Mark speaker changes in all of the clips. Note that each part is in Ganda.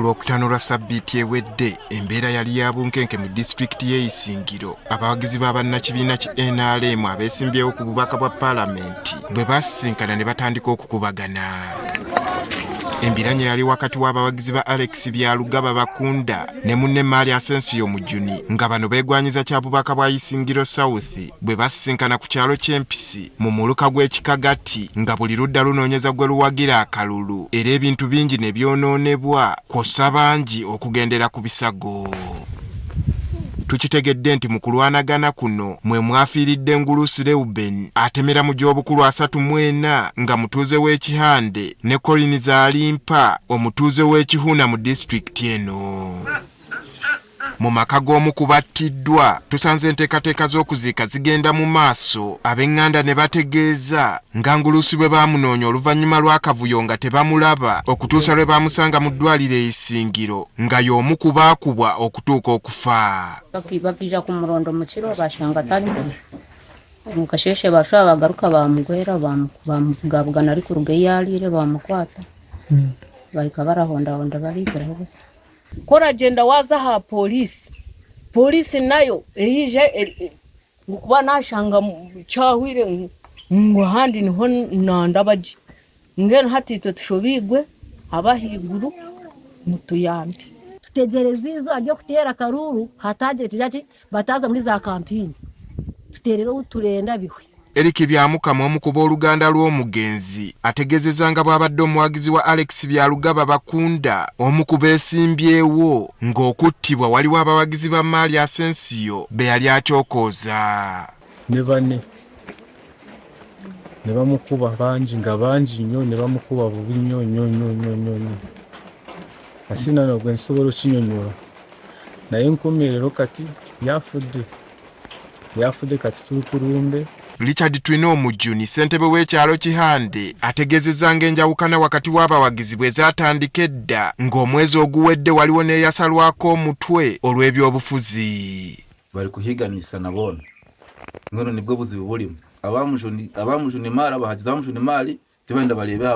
Speaker 1: Ku Lwokutaano lwa ssabbiiti ewedde embeera yali ya bunkenke mu disitulikiti y'e Isingiro. Abawagizi b'abannakibiina ki NRM abeesimbyewo ku bubaka bwa paalamenti bwe basisinkana ne batandika okukubagana. Embiranye yali wakati w'abawagizi ba Alex Byalugaba Bakunda ne munne Maali Asensio Mujuni nga bano beegwanyiza kya bubaka bwa Isingiro South bwe basisinkana ku kyalo ky'Empisi mu muluka gw'Ekikagati nga buli ludda lunoonyeza gwe luwagira akalulu era ebintu bingi ne byonoonebwa kw'ossa bangi okugendera ku bisago. Tukitegedde nti mu kulwanagana kuno mwe mwafiiridde Ngulusi Reuben atemera mu gy'obukulu 34 nga mutuuze w'Ekihande ne Collins Alimpa omutuuze w'Ekihuna mu disitulikiti eno. Mu maka g'omu ku battiddwa tusanze enteekateeka z'okuziika zigenda mu maaso ab'eŋŋanda ne bategeeza nga Ngulusi bwe baamunoonya oluvannyuma lw'akavuyo nga tebamulaba okutuusa lwe baamusanga mu ddwaliro e Isingiro nga y'omu ku baakubwa okutuuka okufa.
Speaker 2: Bakija ku murondo mu kiro bashanga taliho mukasheshe bashwa bagaruka bamugwera bamugabugana ari ku rugeyalire bamukwata bahika barahondahonda barigeraho gusa
Speaker 3: kora agenda waza ha polisi nayo ehije kuba nashanga cyahwire ngo handi niho nandabaji ngene hatitwe tushobigwe abahiguru mutuyambi
Speaker 4: tutegereza izo ajya kutera karuru hatagire tijaki bataza muri za kampini tuterero uturenda bihwe.
Speaker 1: Eric Byamukama omu ku booluganda lw'omugenzi ategezezza nga bw'abadde omuwagizi wa Alex Byalugaba Bakunda omu ku beesimbyewo ng'okuttibwa waliwo abawagizi ba Maali Asensio be yali akyokooza.
Speaker 5: Ne bane ne bamukuba bangi nga bangi nnyo ne bamukuba bubi nnyo asina nogwe nsobola okinyonyola naye nkomerero kati yafudde kati tuli ku lumbe.
Speaker 1: Richard Twino Mujuni ssentebe w'ekyalo Kihande ategezezza ng'enjawukana wakati w'abawagizi bwe zaatandika edda ng'omwezi oguwedde waliwo n'eyasalwako omutwe olw'ebyobufuzi.
Speaker 6: Bali kuhiganisa nabona ngono nibwo buzibu bulimu abamujuni Maali abahagizi bamujuni Maali tebenda balyebeho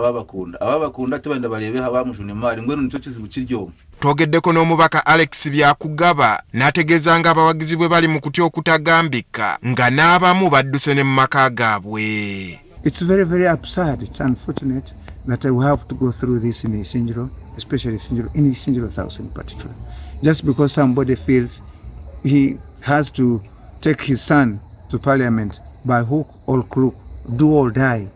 Speaker 6: ababakunda tebenda balyebeho abamujuni Maali ngono nicyo kizibu kiryomu.
Speaker 1: Twogeddeko n'omubaka Alex Byakugaba n'ategeeza nga abawagizi bwe bali mu kutya okutagambika nga n'abamu badduse ne mu maka gaabwe.
Speaker 7: It's very, very absurd. It's unfortunate that we have to go through this in Isingiro, especially in Isingiro South in particular. Just because somebody feels he has to take his son to parliament by hook or crook, do or die.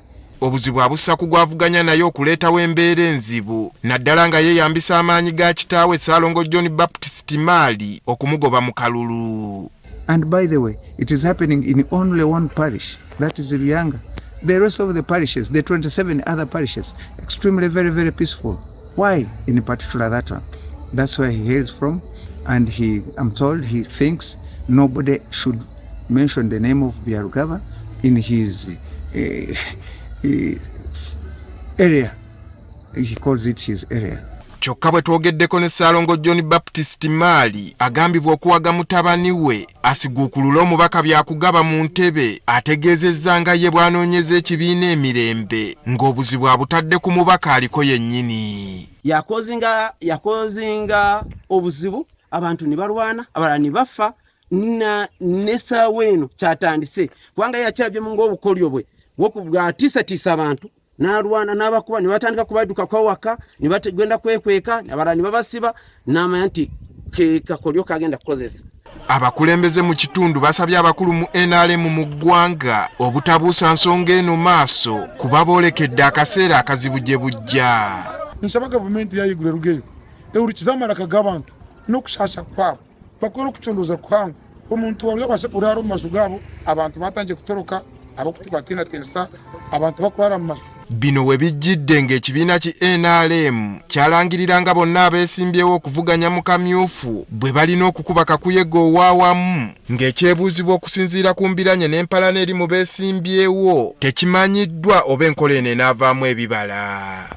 Speaker 1: Obuzibu abussa kugwavuganya naye okuleetawo embeera enzibu naddala nga yeeyambisa amaanyi ga kitaawe Ssaalongo John Baptist Maali okumugoba mu kalulu.
Speaker 7: And by the way, it is happening in only one parish, that is Ruyanga. The rest of the parishes, the 27 other parishes, extremely very, very peaceful. Why in particular that one? That's where he hails from, and I'm told he thinks nobody should mention the name of Byalugaba in his area. He calls it his area.
Speaker 1: Kyokka bwe twogeddeko ne Ssaalongo John Baptist Maali agambibwa okuwaga mutabani we asiguukulula omubaka Byakugaba mu ntebe ategeezezza nga ye bw'anoonyeza ekibiina emirembe ng'obuzibu abutadde ku mubaka aliko yennyini.
Speaker 8: yakozinga obuzibu abantu ne balwana abalala ne bafa n'essaawa eno kyatandise kubanga yakirabye mu ng'obukolyo bwe bw'atiisatiisa abantu n'alwana n'abakuba ne batandika kubaduka kwawaka ne bagenda kwekweka abalala ne babasiba n'amanya nti kakolyo kagenda kukozesa.
Speaker 1: Abakulembeze mu kitundu basabye abakulu mu NRM mu ggwanga obutabuusa nsonga eno maaso kuba boolekedde akaseera akazibu gye bujja.
Speaker 9: Nsaba gavumenti yayigule rugeyo ewulikiza amaraka g'abantu n'okushasha kwabo bakola okucunduza kwangu omuntu wali urara mu mazu gaabo abantu batangiye kutoroka abakutubatinatesa abantu bakwara mu mazu.
Speaker 1: Bino we bijjidde ng'ekibiina ki NRM kyalangirira nga bonna abeesimbyewo okuvuganya mu kamyufu bwe balina okukuba kakuyege owaawamu ng'ekyebuuzibwa okusinziira ku mbiranye n'empalana eri mu beesimbyewo tekimanyiddwa oba enkola eno enaavaamu ebibala.